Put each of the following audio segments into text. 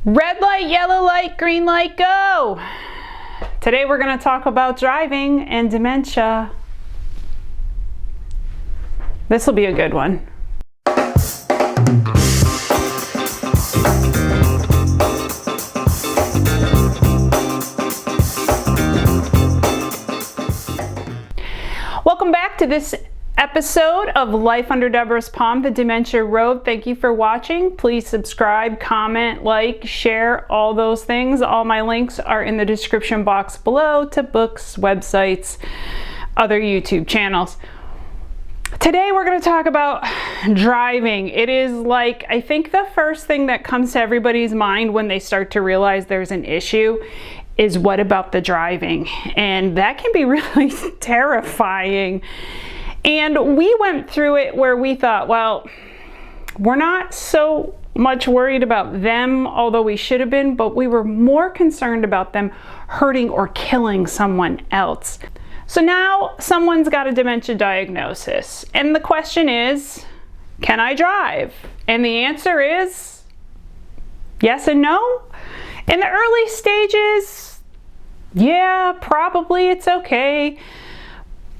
Red light, yellow light, green light, go! Today we're going to talk about driving and dementia. This will be a good one. Welcome back to this episode of Life Under Deborah's Palm, the Dementia Road. Thank you for watching. Please subscribe, comment, like, share, all those things. All my links are in the description box below to books, websites, other YouTube channels. Today we're going to talk about driving. It is like, I think the first thing that comes to everybody's mind when they start to realize there's an issue is what about the driving? And that can be really terrifying. And we went through it where we thought, well, we're not so much worried about them, although we should have been, but we were more concerned about them hurting or killing someone else. So now someone's got a dementia diagnosis. And the question is, can I drive? And the answer is yes and no. In the early stages, yeah, probably it's okay.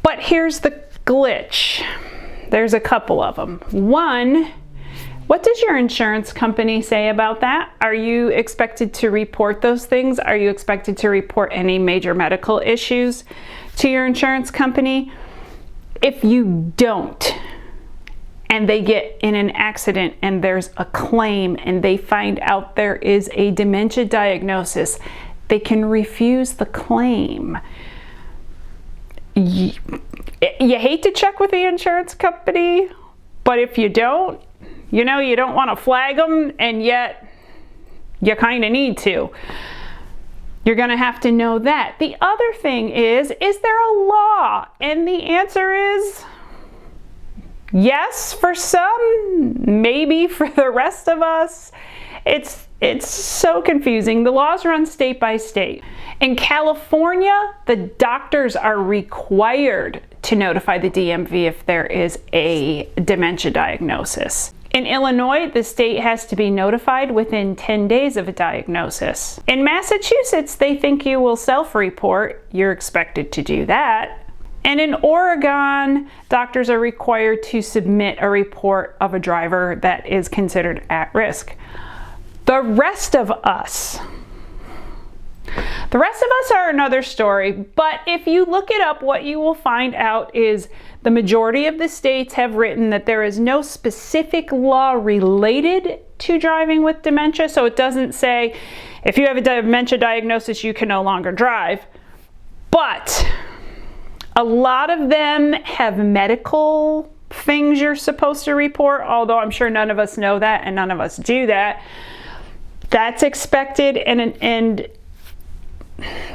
But here's the glitch. There's a couple of them. One, what does your insurance company say about that? Are you expected to report those things? Are you expected to report any major medical issues to your insurance company? If you don't, and they get in an accident and there's a claim and they find out there is a dementia diagnosis, they can refuse the claim. You hate to check with the insurance company, but if you don't, you don't want to flag them, and yet you kind of need to. You're going to have to know that. The other thing is there a law? And the answer is yes for some, maybe for the rest of us. It's so confusing. The laws run state by state. In California, the doctors are required to notify the DMV if there is a dementia diagnosis. In Illinois, the state has to be notified within 10 days of a diagnosis. In Massachusetts, they think you will self-report. You're expected to do that. And in Oregon, doctors are required to submit a report of a driver that is considered at risk. The rest of us are another story, but if you look it up, what you will find out is the majority of the states have written that there is no specific law related to driving with dementia. So it doesn't say if you have a dementia diagnosis, you can no longer drive. But a lot of them have medical things you're supposed to report, although I'm sure none of us know that and none of us do that. That's expected, and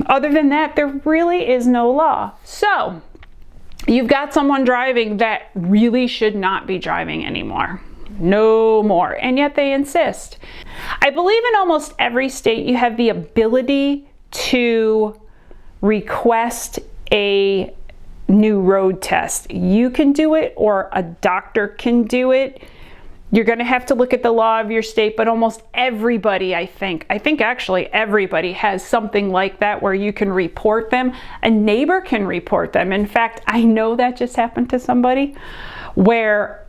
other than that, there really is no law. So you've got someone driving that really should not be driving anymore. No more. And yet they insist. I believe in almost every state you have the ability to request a new road test. You can do it, or a doctor can do it. You're going to have to look at the law of your state, but almost everybody, I think actually everybody has something like that where you can report them. A neighbor can report them. In fact, I know that just happened to somebody where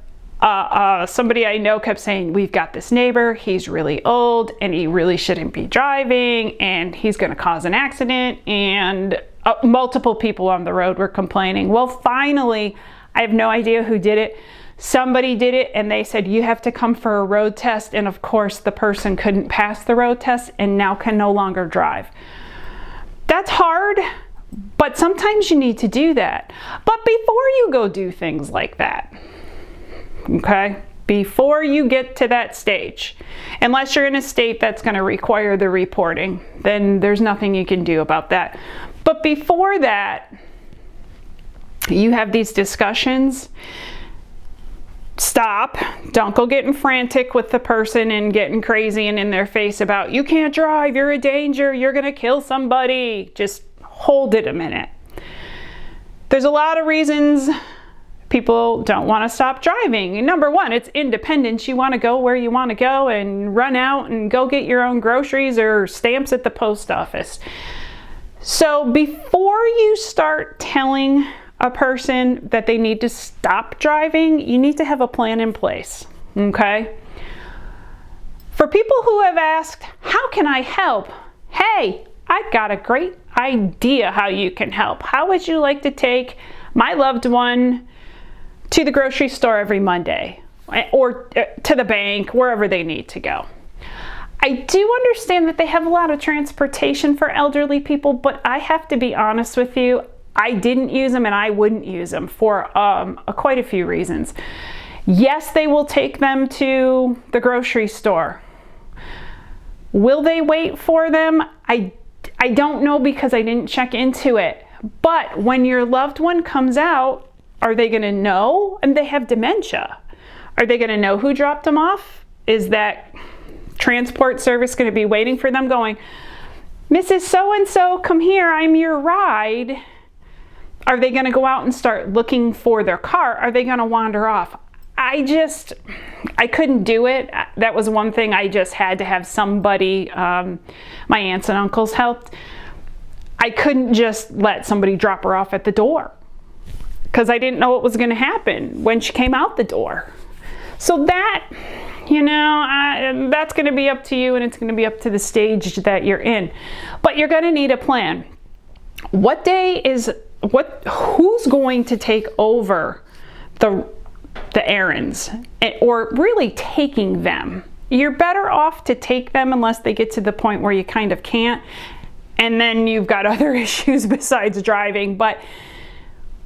somebody I know kept saying, we've got this neighbor, he's really old and he really shouldn't be driving and he's going to cause an accident, and multiple people on the road were complaining. Well, finally, I have no idea who did it. Somebody did it, and they said, you have to come for a road test. And of course, the person couldn't pass the road test and now can no longer drive. That's hard, but sometimes you need to do that. But before you go do things like that, okay, before you get to that stage, unless you're in a state that's going to require the reporting, then there's nothing you can do about that. But before that, you have these discussions. Stop. Don't go getting frantic with the person and getting crazy and in their face about, you can't drive, you're a danger, you're going to kill somebody. Just hold it a minute. There's a lot of reasons People don't want to stop driving. And number one, it's independence. You want to go where you want to go and run out and go get your own groceries or stamps at the post office. So before you start telling a person that they need to stop driving, you need to have a plan in place, okay? For people who have asked, how can I help? Hey, I got a great idea how you can help. How would you like to take my loved one to the grocery store every Monday or to the bank, wherever they need to go? I do understand that they have a lot of transportation for elderly people, but I have to be honest with you, I didn't use them and I wouldn't use them for quite a few reasons. Yes, they will take them to the grocery store. Will they wait for them? I don't know because I didn't check into it. But when your loved one comes out, are they going to know? And they have dementia. Are they going to know who dropped them off? Is that transport service going to be waiting for them going, Mrs. So-and-so, come here, I'm your ride? Are they going to go out and start looking for their car? Are they going to wander off? I couldn't do it. That was one thing I just had to have somebody, my aunts and uncles helped. I couldn't just let somebody drop her off at the door because I didn't know what was going to happen when she came out the door. So that, that's going to be up to you, and it's going to be up to the stage that you're in. But you're going to need a plan. Who's going to take over the errands, or really taking them? You're better off to take them unless they get to the point where you kind of can't, and then you've got other issues besides driving. But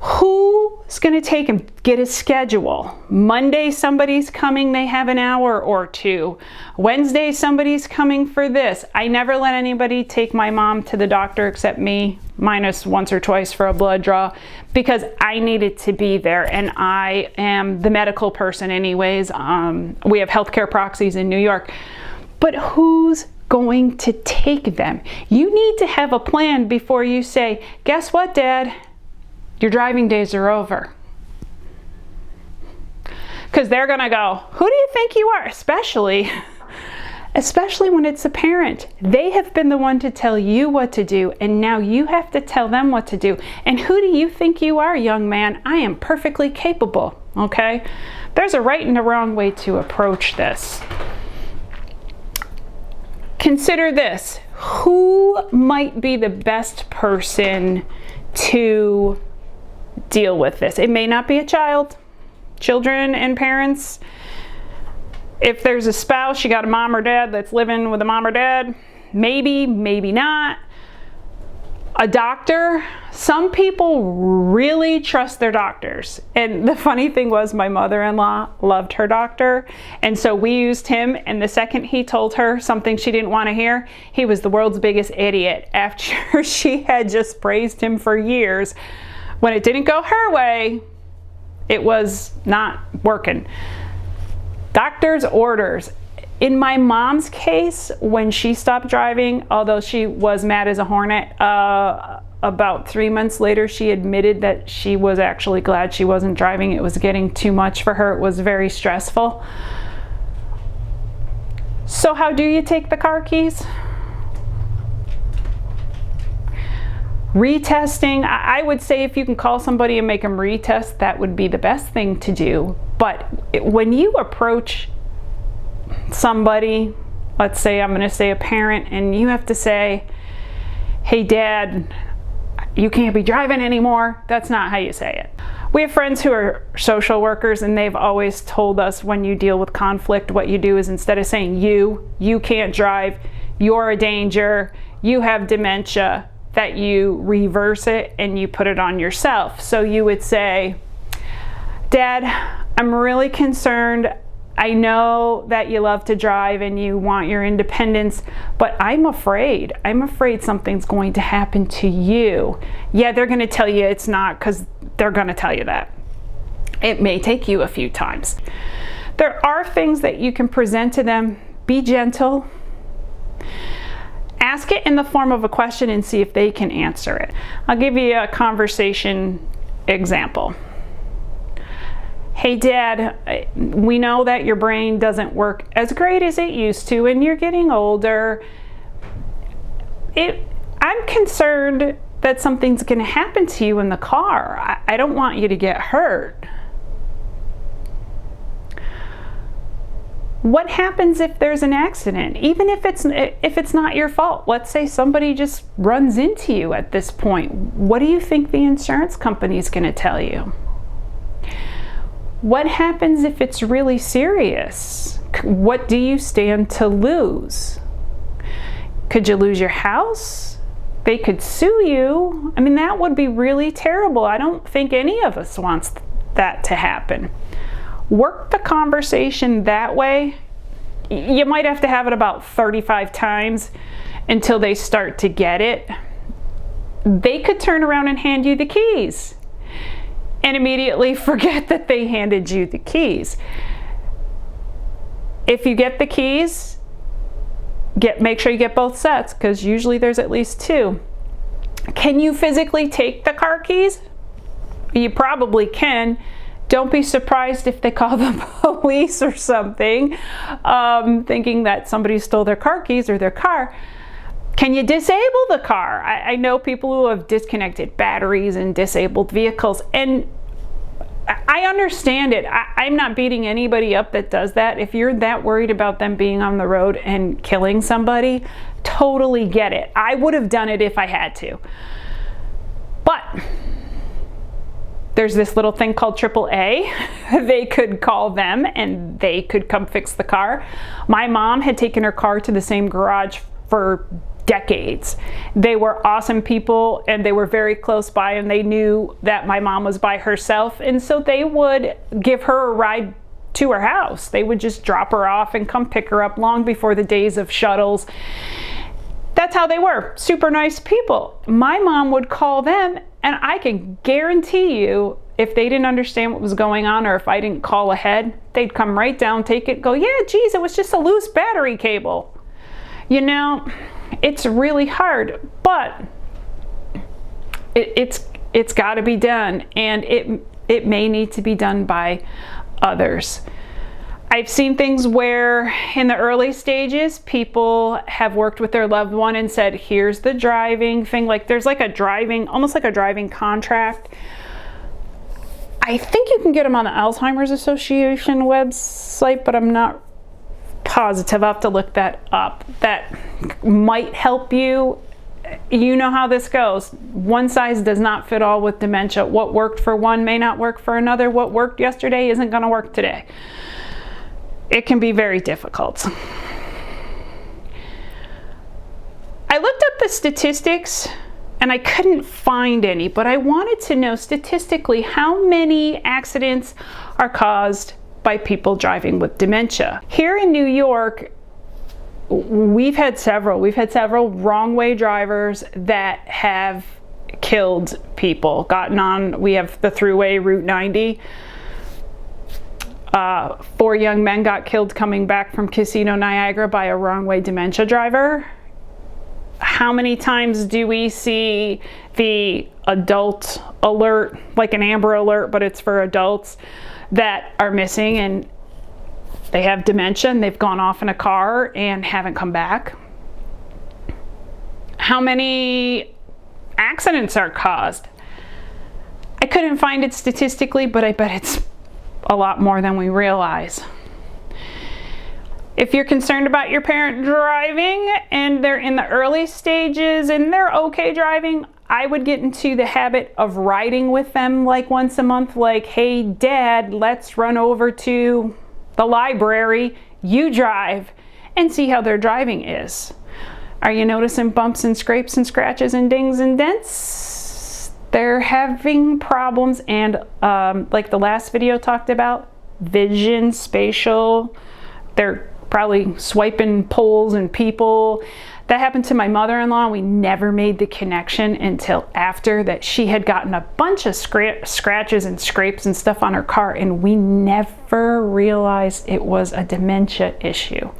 who's going to take them? Get a schedule. Monday somebody's coming, they have an hour or two. Wednesday somebody's coming for this. I never let anybody take my mom to the doctor except me, minus once or twice for a blood draw, because I needed to be there, and I am the medical person anyways. We have healthcare proxies in New York. But who's going to take them? You need to have a plan before you say, guess what, Dad? Your driving days are over. Because they're going to go, who do you think you are? Especially when it's a parent. They have been the one to tell you what to do, and now you have to tell them what to do. And who do you think you are, young man? I am perfectly capable, okay? There's a right and a wrong way to approach this. Consider this. Who might be the best person to deal with this? It may not be a child. Children and parents. If there's a spouse, you got a mom or dad that's living with a mom or dad, maybe not. A doctor. Some people really trust their doctors. And the funny thing was, my mother-in-law loved her doctor, and so we used him, and the second he told her something she didn't want to hear, he was the world's biggest idiot. After she had just praised him for years, when it didn't go her way, it was not working. Doctor's orders. In my mom's case, when she stopped driving, although she was mad as a hornet, about 3 months later, she admitted that she was actually glad she wasn't driving. It was getting too much for her. It was very stressful. So how do you take the car keys? Retesting. I would say if you can call somebody and make them retest, that would be the best thing to do. But when you approach somebody, let's say I'm going to say a parent, and you have to say, hey, Dad, you can't be driving anymore. That's not how you say it. We have friends who are social workers, and they've always told us when you deal with conflict, what you do is, instead of saying you can't drive, you're a danger, you have dementia, that you reverse it and you put it on yourself. So you would say, Dad, I'm really concerned. I know that you love to drive and you want your independence, but I'm afraid. I'm afraid something's going to happen to you. Yeah, they're going to tell you it's not, because they're going to tell you that. It may take you a few times. There are things that you can present to them. Be gentle. Ask it in the form of a question and see if they can answer it. I'll give you a conversation example. Hey Dad, we know that your brain doesn't work as great as it used to and you're getting older. I'm concerned that something's going to happen to you in the car. I don't want you to get hurt. What happens if there's an accident? Even if it's not your fault. Let's say somebody just runs into you at this point. What do you think the insurance company is going to tell you? What happens if it's really serious? What do you stand to lose? Could you lose your house? They could sue you. I mean, that would be really terrible. I don't think any of us wants that to happen. Work the conversation that way. You might have to have it about 35 times until they start to get it. They could turn around and hand you the keys and immediately forget that they handed you the keys. If you get the keys, make sure you get both sets, because usually there's at least two. Can you physically take the car keys? You probably can. Don't be surprised if they call the police or something, thinking that somebody stole their car keys or their car. Can you disable the car? I know people who have disconnected batteries and disabled vehicles, and I understand it. I'm not beating anybody up that does that. If you're that worried about them being on the road and killing somebody, totally get it. I would have done it if I had to. But there's this little thing called AAA. They could call them and they could come fix the car. My mom had taken her car to the same garage for decades. They were awesome people and they were very close by, and they knew that my mom was by herself, and so they would give her a ride to her house. They would just drop her off and come pick her up long before the days of shuttles. That's how they were. Super nice people. My mom would call them, and I can guarantee you, if they didn't understand what was going on or if I didn't call ahead, they'd come right down, take it, go, yeah, geez, it was just a loose battery cable. You know, it's really hard, but it's got to be done, and it may need to be done by others. I've seen things where in the early stages, people have worked with their loved one and said, here's the driving thing. Like there's like a driving, almost like a driving contract. I think you can get them on the Alzheimer's Association website, but I'm not positive. I'll have to look that up. That might help you. You know how this goes. One size does not fit all with dementia. What worked for one may not work for another. What worked yesterday isn't going to work today. It can be very difficult. I looked up the statistics and I couldn't find any, but I wanted to know statistically how many accidents are caused by people driving with dementia. Here in New York, we've had several wrong way drivers that have killed people, gotten on, we have the thruway Route 90. 4 young men got killed coming back from Casino Niagara by a wrong way dementia driver. How many times do we see the adult alert, like an Amber Alert, but it's for adults that are missing and they have dementia and they've gone off in a car and haven't come back? How many accidents are caused? I couldn't find it statistically, but I bet it's a lot more than we realize. If you're concerned about your parent driving and they're in the early stages and they're okay driving, I would get into the habit of riding with them like once a month, like, hey Dad, let's run over to the library, you drive, and see how their driving is. Are you noticing bumps and scrapes and scratches and dings and dents? They're having problems, and like the last video talked about, vision, spatial, they're probably swiping poles and people. That happened to my mother-in-law. We never made the connection until after that she had gotten a bunch of scratches and scrapes and stuff on her car, and we never realized it was a dementia issue.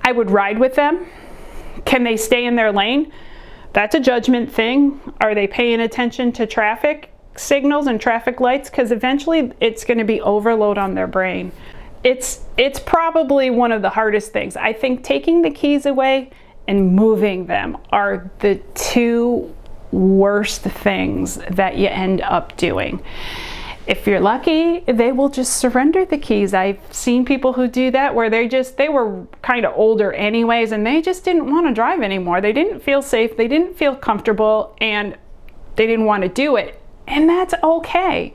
I would ride with them. Can they stay in their lane? That's a judgment thing. Are they paying attention to traffic? signals and traffic lights, because eventually it's going to be overload on their brain. It's probably one of the hardest things. I think taking the keys away and moving them are the two worst things that you end up doing. If you're lucky, they will just surrender the keys. I've seen people who do that where they were kind of older anyways, and they just didn't want to drive anymore. They didn't feel safe, they didn't feel comfortable, and they didn't want to do it. And that's okay.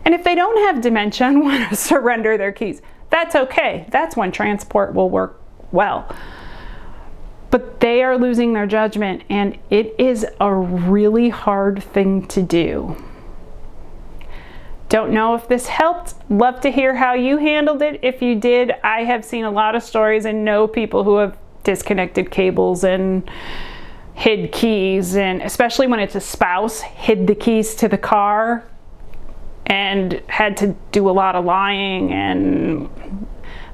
And if they don't have dementia and want to surrender their keys, that's okay. That's when transport will work well. But they are losing their judgment, and it is a really hard thing to do. Don't know if this helped. Love to hear how you handled it. If you did, I have seen a lot of stories and know people who have disconnected cables and hid keys, and especially when it's a spouse, hid the keys to the car and had to do a lot of lying, and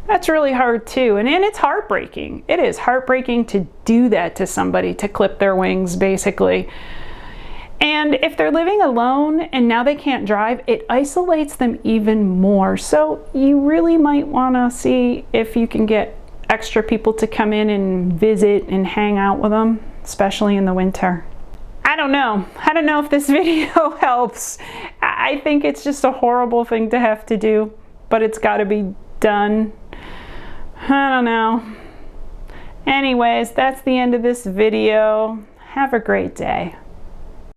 that's really hard too. And it's heartbreaking. It is heartbreaking to do that to somebody, to clip their wings basically. And if they're living alone and now they can't drive, it isolates them even more. So you really might want to see if you can get extra people to come in and visit and hang out with them, especially in the winter. I don't know if this video helps. I think it's just a horrible thing to have to do, but it's got to be done. I don't know. Anyways, that's the end of this video. Have a great day.